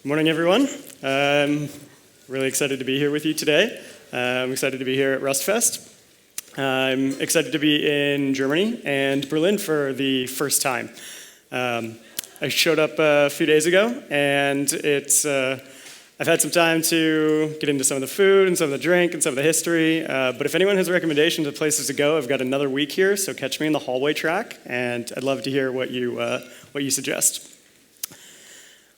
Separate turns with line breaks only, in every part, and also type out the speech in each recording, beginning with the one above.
Good morning, everyone. I'm really excited to be here with you today. I'm excited to be here at RustFest. I'm excited to be in Germany and Berlin for the first time. I showed up a few days ago, and I've had some time to get into some of the food and some of the drink and some of the history. But if anyone has recommendations of places to go, I've got another week here, so catch me in the hallway track, and I'd love to hear what you suggest.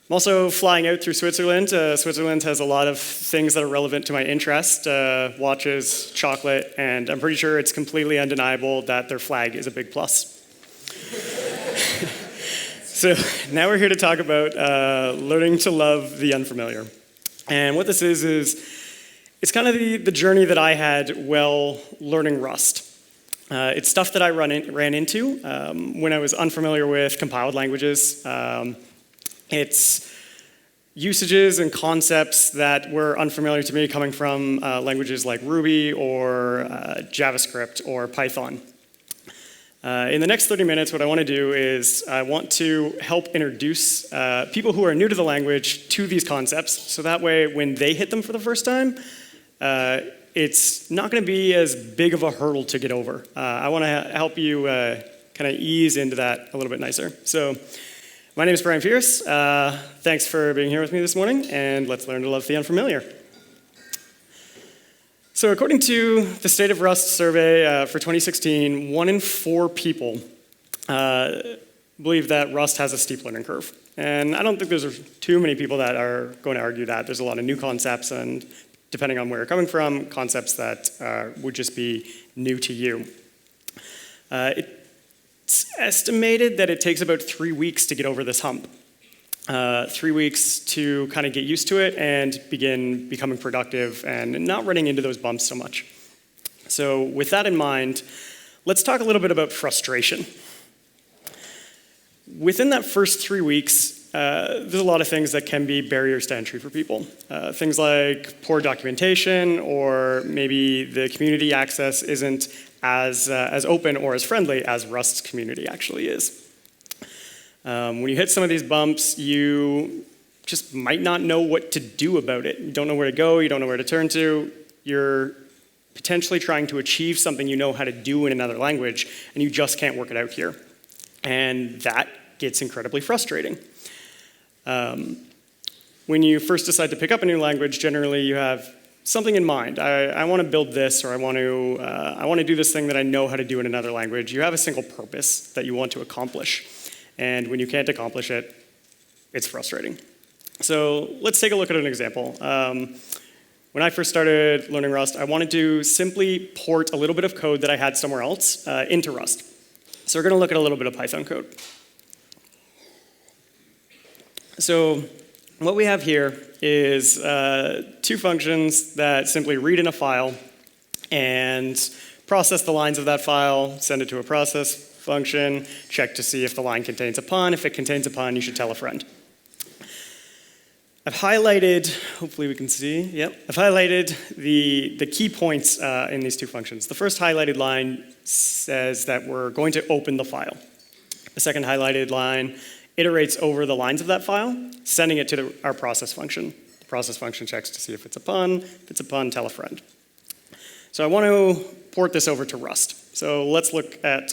I'm also flying out through Switzerland. Switzerland has a lot of things that are relevant to my interest, watches, chocolate, and I'm pretty sure it's completely undeniable that their flag is a big plus. So now we're here to talk about learning to love the unfamiliar. And what this is it's kind of the journey that I had while learning Rust. It's stuff that I ran into when I was unfamiliar with compiled languages. It's usages and concepts that were unfamiliar to me coming from languages like Ruby or JavaScript or Python. In the next 30 minutes, what I want to do is I want to help introduce people who are new to the language to these concepts, so that way when they hit them for the first time, it's not going to be as big of a hurdle to get over. I want to help you kind of ease into that a little bit nicer. So, my name is Pearce. Thanks for being here with me this morning, and let's learn to love the unfamiliar. So according to the State of Rust survey for 2016, 1 in 4 people believe that Rust has a steep learning curve. And I don't think there's too many people that are going to argue that. There's a lot of new concepts, and depending on where you're coming from, concepts that would just be new to you. It's estimated that it takes about 3 weeks to get over this hump. 3 weeks to kind of get used to it and begin becoming productive and not running into those bumps so much. So with that in mind, let's talk a little bit about frustration. Within that first 3 weeks, there's a lot of things that can be barriers to entry for people. Things like poor documentation, or maybe the community access isn't as open or as friendly as Rust's community actually is. When you hit some of these bumps, you just might not know what to do about it. You don't know where to go, you don't know where to turn to. You're potentially trying to achieve something you know how to do in another language, and you just can't work it out here. And that gets incredibly frustrating. When you first decide to pick up a new language, generally you have something in mind. I want to build this, or I want to do this thing that I know how to do in another language. You have a single purpose that you want to accomplish. And when you can't accomplish it, it's frustrating. So let's take a look at an example. When I first started learning Rust, I wanted to simply port a little bit of code that I had somewhere else into Rust. So we're going to look at a little bit of Python code. So what we have here is 2 functions that simply read in a file and process the lines of that file, send it to a process function, check to see if the line contains a pun. If it contains a pun, you should tell a friend. I've highlighted, hopefully we can see, I've highlighted the key points in these 2 functions. The first highlighted line says that we're going to open the file. The second highlighted line iterates over the lines of that file, sending it to our process function. The process function checks to see if it's a pun. If it's a pun, tell a friend. So I want to port this over to Rust. So let's look at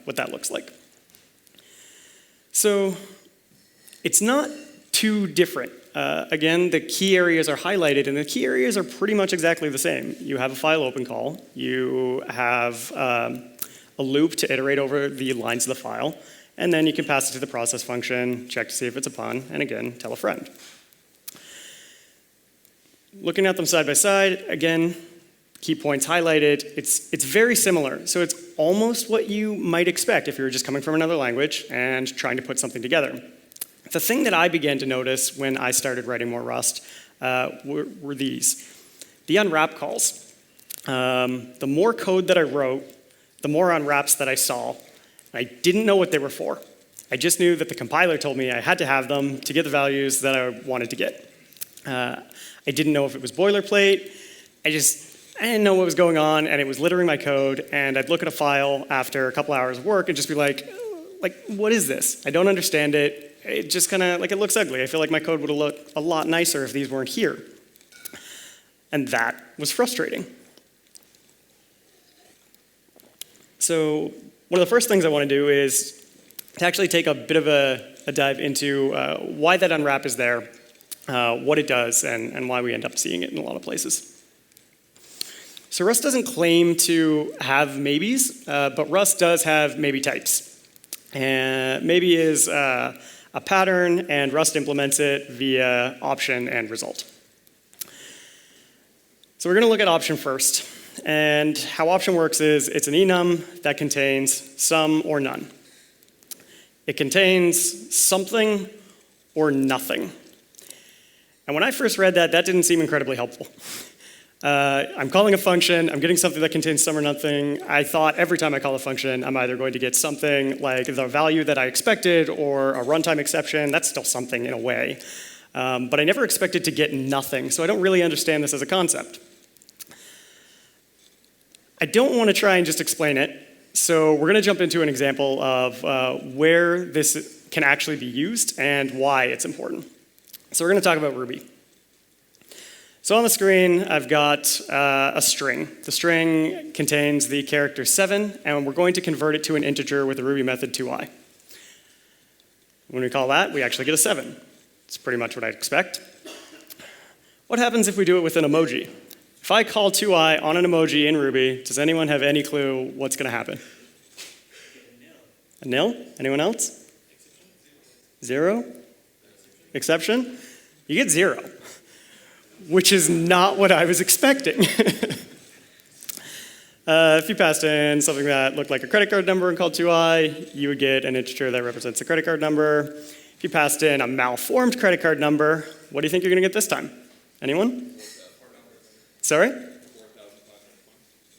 what that looks like. So it's not too different. Again, the key areas are highlighted, and the key areas are pretty much exactly the same. You have a file open call. You have a loop to iterate over the lines of the file. And then you can pass it to the process function, check to see if it's a pun, and again, tell a friend. Looking at them side by side, again, key points highlighted, it's very similar. So it's almost what you might expect if you were just coming from another language and trying to put something together. The thing that I began to notice when I started writing more Rust were these. The unwrap calls. The more code that I wrote, the more unwraps that I saw. I didn't know what they were for. I just knew that the compiler told me I had to have them to get the values that I wanted to get. I didn't know if it was boilerplate. I didn't know what was going on, and it was littering my code, and I'd look at a file after a couple hours of work and just be like, what is this? I don't understand it. it just kind of, like, it looks ugly. I feel like my code would have looked a lot nicer if these weren't here. And that was frustrating. So one of the first things I want to do is to actually take a bit of a dive into why that unwrap is there, what it does, and why we end up seeing it in a lot of places. So Rust doesn't claim to have maybes, but Rust does have maybe types. And maybe is a pattern, and Rust implements it via option and result. So we're going to look at option first. And how option works is it's an enum that contains some or none. It contains something or nothing. And when I first read that, that didn't seem incredibly helpful. I'm calling a function, I'm getting something that contains some or nothing. I thought every time I call a function, I'm either going to get something like the value that I expected or a runtime exception. That's still something in a way. But I never expected to get nothing, so I don't really understand this as a concept. I don't want to try and just explain it, so we're going to jump into an example of where this can actually be used and why it's important. So we're going to talk about Ruby. So on the screen, I've got a string. The string contains the character 7, and we're going to convert it to an integer with the Ruby method 2i. When we call that, we actually get a 7. It's pretty much what I'd expect. What happens if we do it with an emoji? If I call 2i on an emoji in Ruby, does anyone have any clue what's going to happen? A nil? Anyone else? 0? Exception? You get 0. Which is not what I was expecting. If you passed in something that looked like a credit card number and called 2i, you would get an integer that represents a credit card number. If you passed in a malformed credit card number, what do you think you're going to get this time? Anyone? Sorry?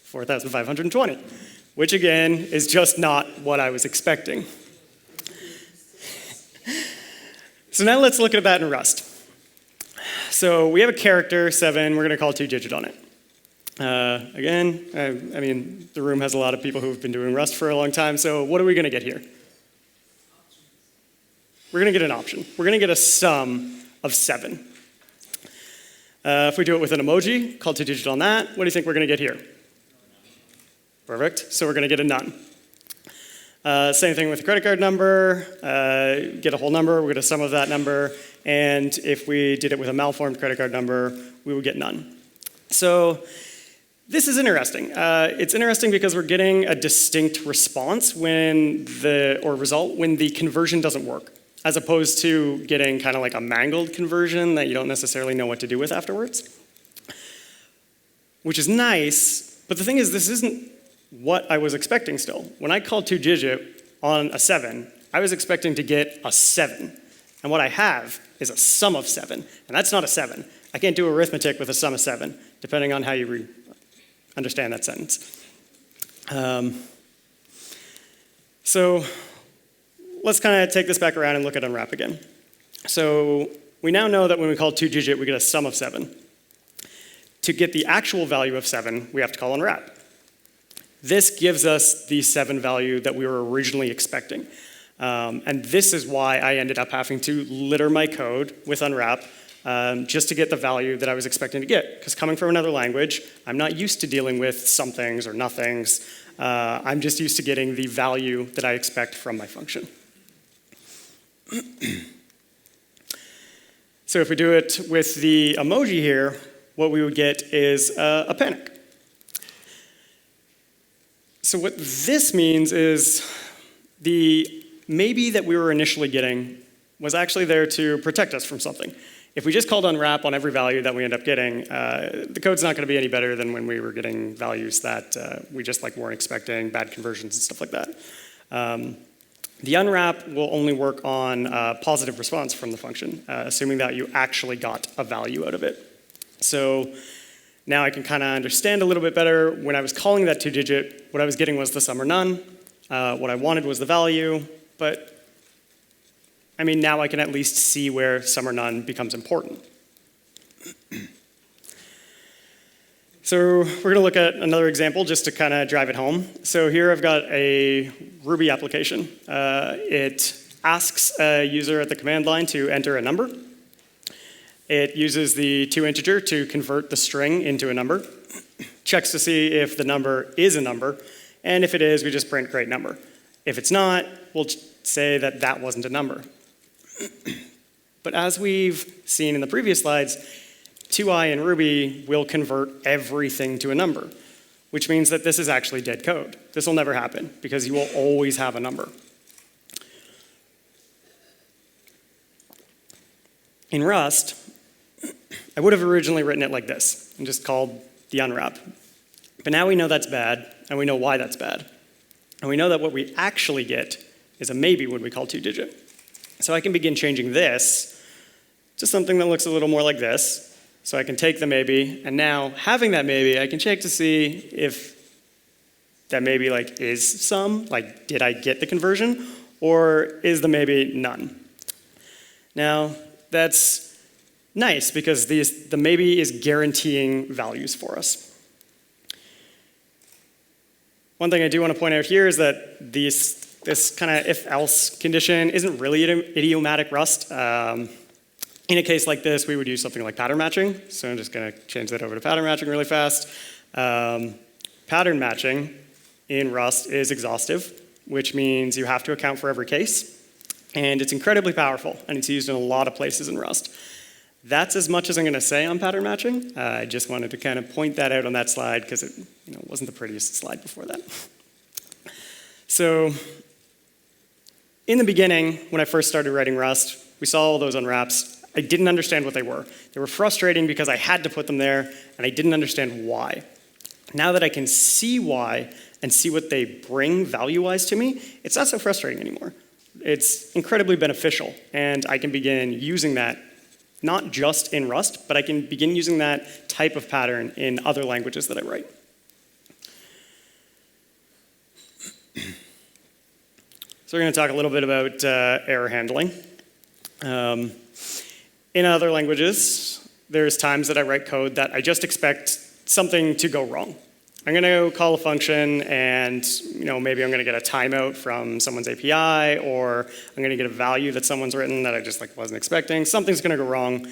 4,520, which again is just not what I was expecting. So now let's look at that in Rust. So we have a character, 7, we're going to call 2-digit on it. Again, I mean, the room has a lot of people who've been doing Rust for a long time, so what are we going to get here? We're going to get an option. We're going to get a sum of 7. If we do it with an emoji, call 2-digit on that, what do you think we're going to get here? Perfect, so we're going to get a none. Same thing with the credit card number, get a whole number, we get a sum of that number, and if we did it with a malformed credit card number, we would get none. So this is interesting. It's interesting because we're getting a distinct response or result when the conversion doesn't work, as opposed to getting kind of like a mangled conversion that you don't necessarily know what to do with afterwards. Which is nice, but the thing is, this isn't what I was expecting still. When I called 2-digit on a 7, I was expecting to get a 7. And what I have is a sum of 7, and that's not a 7. I can't do arithmetic with a sum of 7, depending on how you understand that sentence. So let's kind of take this back around and look at unwrap again. So we now know that when we call 2-digit, we get a sum of 7. To get the actual value of 7, we have to call unwrap. This gives us the 7 value that we were originally expecting. And this is why I ended up having to litter my code with unwrap just to get the value that I was expecting to get. Because coming from another language, I'm not used to dealing with somethings or nothings. I'm just used to getting the value that I expect from my function. So if we do it with the emoji here, what we would get is a panic. So what this means is the maybe that we were initially getting was actually there to protect us from something. If we just called unwrap on every value that we end up getting, the code's not going to be any better than when we were getting values that we just weren't expecting, bad conversions and stuff like that. The unwrap will only work on positive response from the function, assuming that you actually got a value out of it. So now I can kind of understand a little bit better. When I was calling that 2-digit, what I was getting was the sum or none. What I wanted was the value, but I mean, now I can at least see where sum or none becomes important. So we're going to look at another example just to kind of drive it home. So here I've got a Ruby application. It asks a user at the command line to enter a number. It uses the toInteger to convert the string into a number, checks to see if the number is a number, and if it is, we just print great number. If it's not, we'll say that that wasn't a number. But as we've seen in the previous slides, 2i in Ruby will convert everything to a number, which means that this is actually dead code. This will never happen because you will always have a number. In Rust, I would have originally written it like this and just called the unwrap. But now we know that's bad, and we know why that's bad. And we know that what we actually get is a maybe when we call 2-digit. So I can begin changing this to something that looks a little more like this. So I can take the maybe, and now having that maybe, I can check to see if that maybe is some, did I get the conversion, or is the maybe none? Now, that's nice because the maybe is guaranteeing values for us. One thing I do want to point out here is that this kind of if-else condition isn't really idiomatic Rust. In a case like this, we would use something like pattern matching. So I'm just going to change that over to pattern matching really fast. Pattern matching in Rust is exhaustive, which means you have to account for every case. And it's incredibly powerful, and it's used in a lot of places in Rust. That's as much as I'm going to say on pattern matching. I just wanted to kind of point that out on that slide because it wasn't the prettiest slide before that. So in the beginning, when I first started writing Rust, we saw all those unwraps. I didn't understand what they were. They were frustrating because I had to put them there, and I didn't understand why. Now that I can see why and see what they bring value-wise to me, it's not so frustrating anymore. It's incredibly beneficial, and I can begin using that not just in Rust, but I can begin using that type of pattern in other languages that I write. So we're going to talk a little bit about error handling. In other languages, there's times that I write code that I just expect something to go wrong. I'm going to call a function and maybe I'm going to get a timeout from someone's API, or I'm going to get a value that someone's written that I just wasn't expecting. Something's going to go wrong.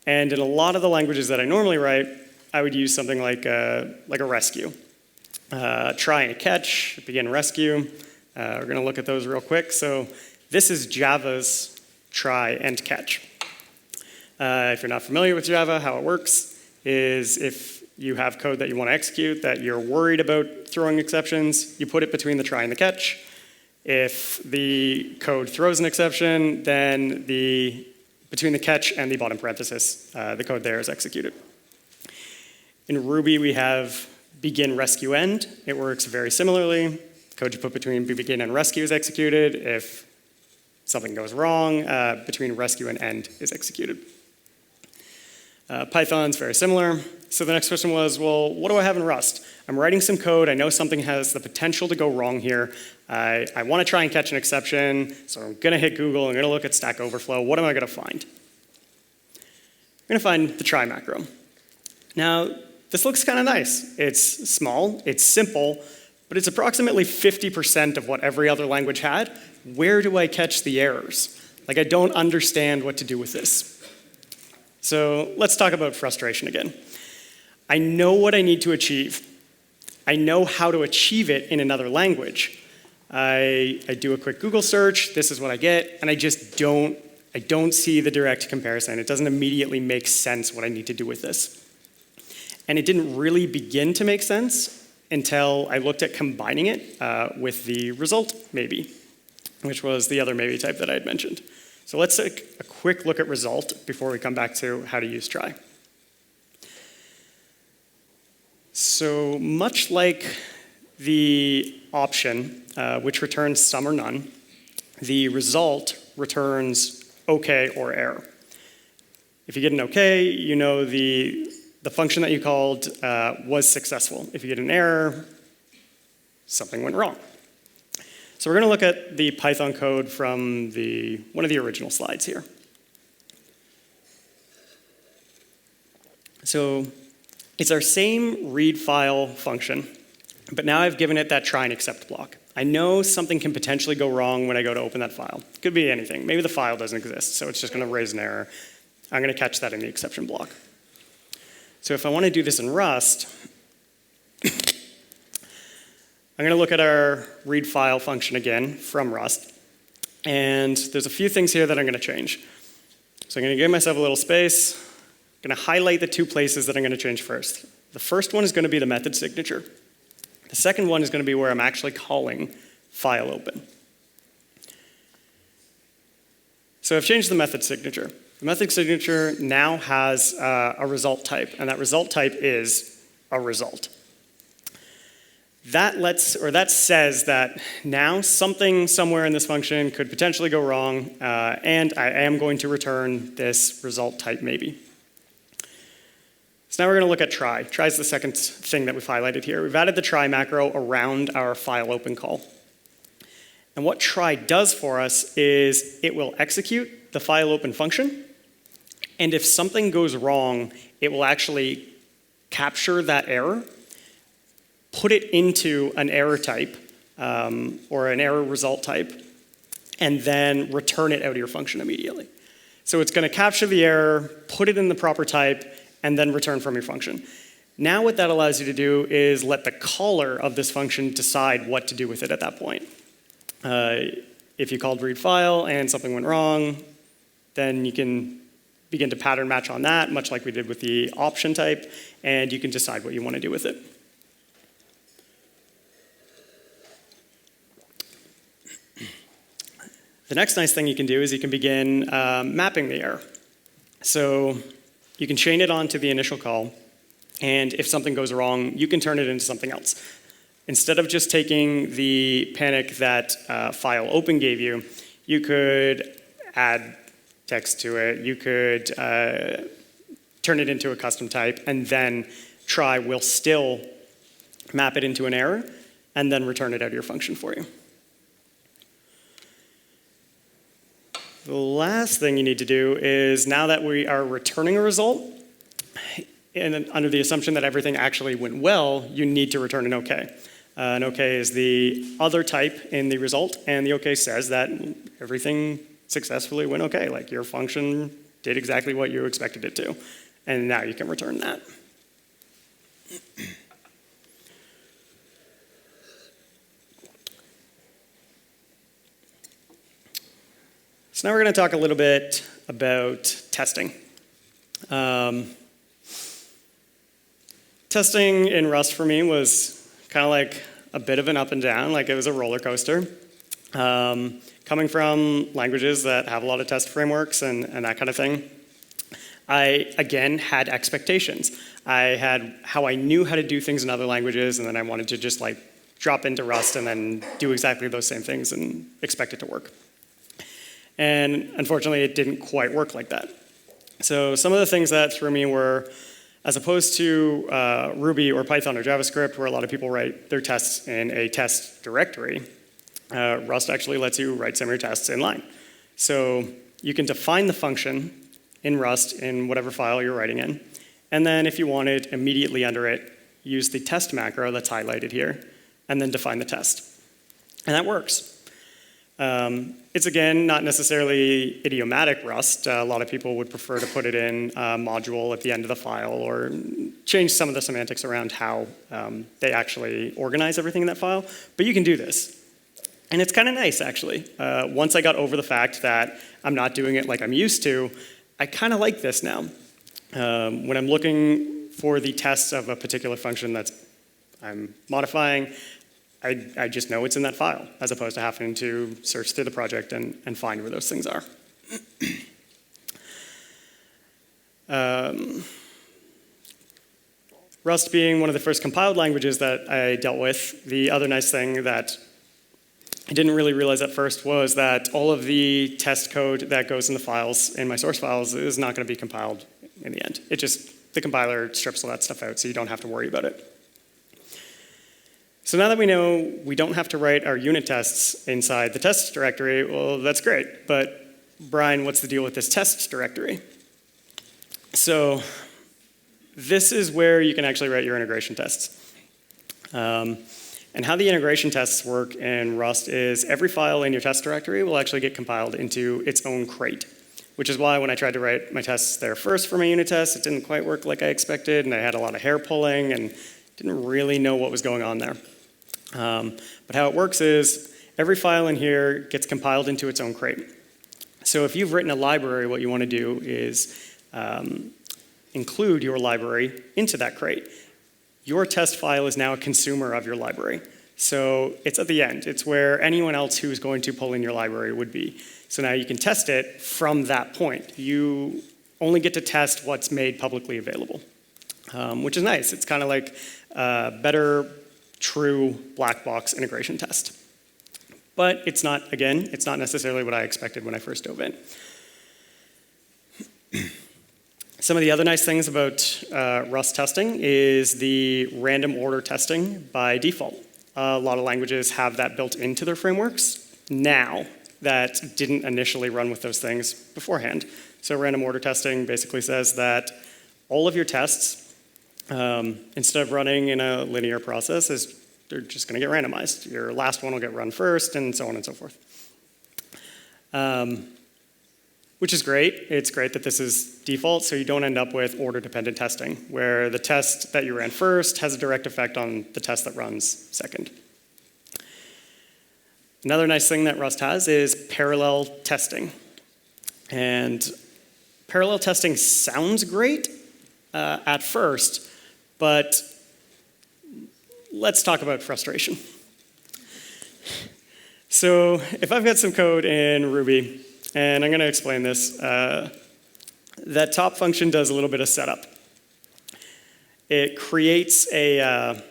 And in a lot of the languages that I normally write, I would use something like a rescue. Try and catch, begin rescue. We're going to look at those real quick. So this is Java's try and catch. If you're not familiar with Java, how it works is if you have code that you want to execute that you're worried about throwing exceptions, you put it between the try and the catch. If the code throws an exception, then between the catch and the bottom parenthesis, the code there is executed. In Ruby, we have begin, rescue, end. It works very similarly. Code you put between begin and rescue is executed. If something goes wrong, between rescue and end is executed. Python's very similar. So the next question was, well, what do I have in Rust? I'm writing some code. I know something has the potential to go wrong here. I want to try and catch an exception. So I'm going to hit Google. I'm going to look at Stack Overflow. What am I going to find? I'm going to find the try macro. Now, this looks kind of nice. It's small. It's simple. But it's approximately 50% of what every other language had. Where do I catch the errors? I don't understand what to do with this. So let's talk about frustration again. I know what I need to achieve. I know how to achieve it in another language. I do a quick Google search, this is what I get, and I don't see the direct comparison. It doesn't immediately make sense what I need to do with this. And it didn't really begin to make sense until I looked at combining it with the result maybe, which was the other maybe type that I had mentioned. So let's take a quick look at result before we come back to how to use try. So much like the option, which returns some or none, the result returns OK or error. If you get an OK, you know the function that you called was successful. If you get an error, something went wrong. So we're going to look at the Python code from one of the original slides here. So it's our same read file function, but now I've given it that try and accept block. I know something can potentially go wrong when I go to open that file. It could be anything. Maybe the file doesn't exist, so it's just going to raise an error. I'm going to catch that in the exception block. So if I want to do this in Rust, I'm going to look at our read file function again from Rust. And there's a few things here that I'm going to change. So I'm going to give myself a little space. I'm going to highlight the two places that I'm going to change first. The first one is going to be the method signature. The second one is going to be where I'm actually calling file open. So I've changed the method signature. The method signature now has a result type, and that result type is a result. That says that now something somewhere in this function could potentially go wrong, and I am going to return this result type maybe. So now we're going to look at try. Try is the second thing that we've highlighted here. We've added the try macro around our file open call. And what try does for us is it will execute the file open function, and if something goes wrong, it will actually capture that error, put it into an error type, or an error result type, and then return it out of your function immediately. So it's going to capture the error, put it in the proper type, and then return from your function. Now what that allows you to do is let the caller of this function decide what to do with it at that point. If you called read file and something went wrong, then you can begin to pattern match on that, much like we did with the option type, and you can decide what you want to do with it. The next nice thing you can do is you can begin mapping the error. So you can chain it onto the initial call, and if something goes wrong, you can turn it into something else. Instead of just taking the panic that file open gave you, you could add text to it, you could turn it into a custom type, and then try will still map it into an error, and then return it out of your function for you. The last thing you need to do is, now that we are returning a result, and under the assumption that everything actually went well, you need to return an OK. An OK is the other type in the result, and the OK says that everything successfully went OK. Like your function did exactly what you expected it to, and now you can return that. So now we're going to talk a little bit about testing. Testing in Rust for me was kind of like a bit of an up and down, like it was a roller coaster. Coming from languages that have a lot of test frameworks and that kind of thing, I, again, had expectations. I had how I knew how to do things in other languages, and then I wanted to just like drop into Rust and then do exactly those same things and expect it to work. And unfortunately, it didn't quite work like that. So some of the things that threw me were, as opposed to Ruby or Python or JavaScript, where a lot of people write their tests in a test directory, Rust actually lets you write some of your tests in line. So you can define the function in Rust in whatever file you're writing in, and then if you wanted, immediately under it, use the test macro that's highlighted here, and then define the test. And that works. It's, again, not necessarily idiomatic Rust. A lot of people would prefer to put it in a module at the end of the file, or change some of the semantics around how they actually organize everything in that file. But you can do this. And it's kind of nice, actually. Once I got over the fact that I'm not doing it like I'm used to, I kind of like this now. When I'm looking for the tests of a particular function that I'm modifying, I just know it's in that file, as opposed to having to search through the project and find where those things are. Rust being one of the first compiled languages that I dealt with, the other nice thing that I didn't really realize at first was that all of the test code that goes in the files, in my source files, is not going to be compiled in the end. It just, the compiler strips all that stuff out, so you don't have to worry about it. So now that we know we don't have to write our unit tests inside the tests directory, well, that's great. But Brian, what's the deal with this tests directory? So this is where you can actually write your integration tests. And how the integration tests work in Rust is every file in your test directory will actually get compiled into its own crate, which is why when I tried to write my tests there first for my unit test, it didn't quite work like I expected, and I had a lot of hair pulling and didn't really know what was going on there. But how it works is every file in here gets compiled into its own crate. So if you've written a library, what you want to do is include your library into that crate. Your test file is now a consumer of your library. So it's at the end. It's where anyone else who's going to pull in your library would be. So now you can test it from that point. You only get to test what's made publicly available, which is nice. It's kind of like a better, true black box integration test. But it's not, again, it's not necessarily what I expected when I first dove in. Some of the other nice things about Rust testing is the random order testing by default. A lot of languages have that built into their frameworks now that didn't initially run with those things beforehand. So random order testing basically says that all of your tests, instead of running in a linear process, they're just going to get randomized. Your last one will get run first, and so on and so forth. Which is great. It's great that this is default, so you don't end up with order-dependent testing, where the test that you ran first has a direct effect on the test that runs second. Another nice thing that Rust has is parallel testing. And parallel testing sounds great at first, but let's talk about frustration. So if I've got some code in Ruby, and I'm going to explain this, that top function does a little bit of setup. It creates a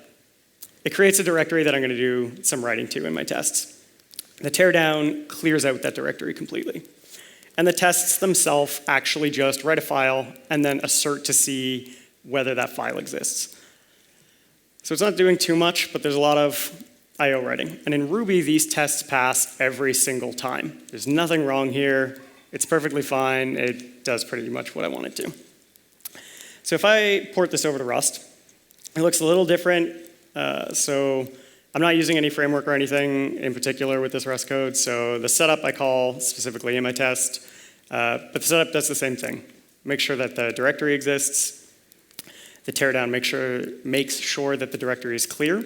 directory that I'm going to do some writing to in my tests. The teardown clears out that directory completely. And the tests themselves actually just write a file and then assert to see whether that file exists. So it's not doing too much, but there's a lot of I/O writing. And in Ruby, these tests pass every single time. There's nothing wrong here. It's perfectly fine. It does pretty much what I want it to. So if I port this over to Rust, it looks a little different. So I'm not using any framework or anything in particular with this Rust code. So the setup I call specifically in my test, but the setup does the same thing. Make sure that the directory exists. The teardown makes sure that the directory is clear.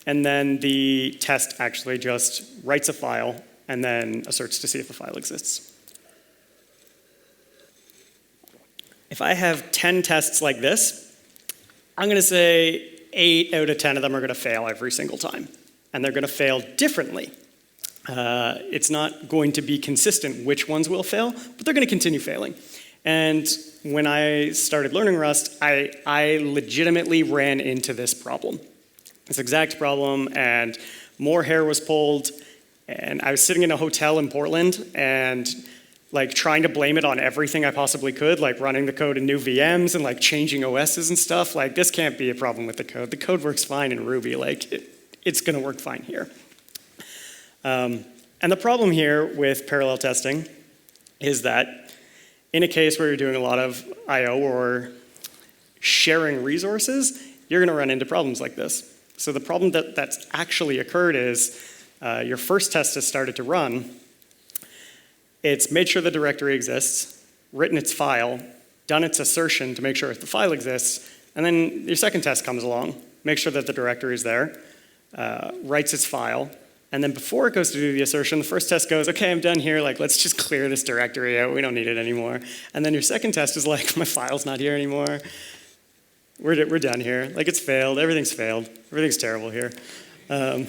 And then the test actually just writes a file and then asserts to see if the file exists. If I have 10 tests like this, I'm going to say 8 out of 10 of them are going to fail every single time. And they're going to fail differently. It's not going to be consistent which ones will fail, but they're going to continue failing. And when I started learning Rust, I legitimately ran into this problem. This exact problem, and more hair was pulled, and I was sitting in a hotel in Portland and like trying to blame it on everything I possibly could, like running the code in new VMs and like changing OSs and stuff. Like, this can't be a problem with the code. The code works fine in Ruby. Like, it's going to work fine here. And the problem here with parallel testing is that in a case where you're doing a lot of I/O or sharing resources, you're going to run into problems like this. So the problem that's actually occurred is your first test has started to run. It's made sure the directory exists, written its file, done its assertion to make sure if the file exists, and then your second test comes along, makes sure that the directory is there, writes its file, and then before it goes to do the assertion, the first test goes, okay, I'm done here, like, let's just clear this directory out, we don't need it anymore. And then your second test is like, my file's not here anymore. We're done here. Like, it's failed. Everything's failed. Everything's terrible here. And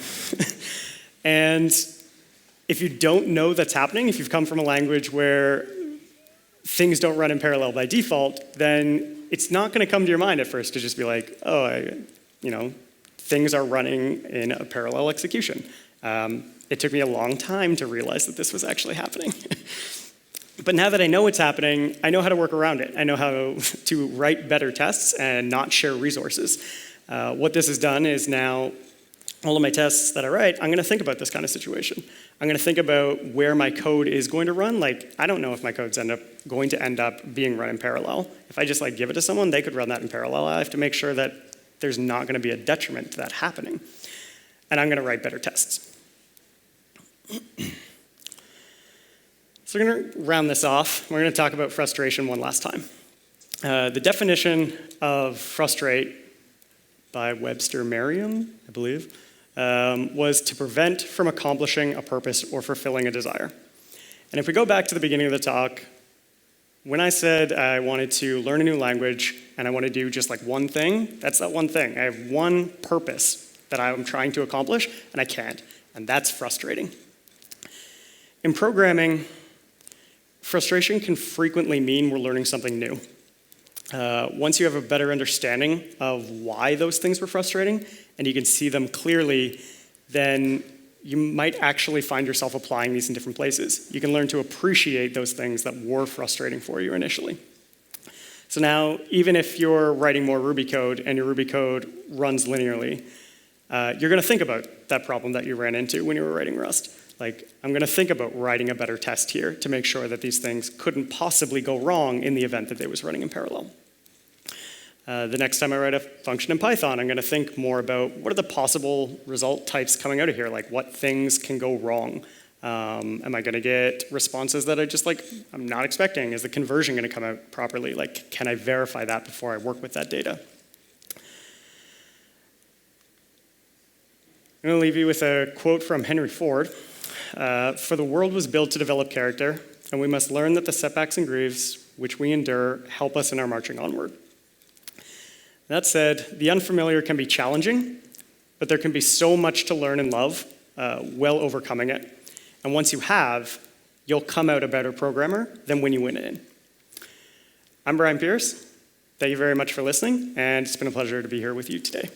if you don't know that's happening, if you've come from a language where things don't run in parallel by default, then it's not going to come to your mind at first to just be like, oh, things are running in a parallel execution. It took me a long time to realize that this was actually happening. But now that I know what's happening, I know how to work around it. I know how to write better tests and not share resources. What this has done is now all of my tests that I write, I'm going to think about this kind of situation. I'm going to think about where my code is going to run. Like, I don't know if my code's going to end up being run in parallel. If I just give it to someone, they could run that in parallel. I have to make sure that there's not going to be a detriment to that happening. and I'm going to write better tests. So we're going to round this off. We're going to talk about frustration one last time. The definition of frustrate by Webster Merriam, I believe, was to prevent from accomplishing a purpose or fulfilling a desire. And if we go back to the beginning of the talk, when I said I wanted to learn a new language and I want to do just like one thing, that's that one thing. I have one purpose that I'm trying to accomplish and I can't, and that's frustrating. In programming, frustration can frequently mean we're learning something new. Once you have a better understanding of why those things were frustrating and you can see them clearly, then you might actually find yourself applying these in different places. You can learn to appreciate those things that were frustrating for you initially. So now, even if you're writing more Ruby code and your Ruby code runs linearly, you're going to think about that problem that you ran into when you were writing Rust. Like, I'm going to think about writing a better test here to make sure that these things couldn't possibly go wrong in the event that they was running in parallel. The next time I write a function in Python, I'm going to think more about what are the possible result types coming out of here, like what things can go wrong. Am I going to get responses that I'm not expecting? Is the conversion going to come out properly? Like, can I verify that before I work with that data? I'm going to leave you with a quote from Henry Ford. For the world was built to develop character, and we must learn that the setbacks and grieves which we endure help us in our marching onward. That said, the unfamiliar can be challenging, but there can be so much to learn and love while overcoming it. And once you have, you'll come out a better programmer than when you went in. I'm Brian Pearce. Thank you very much for listening, and it's been a pleasure to be here with you today.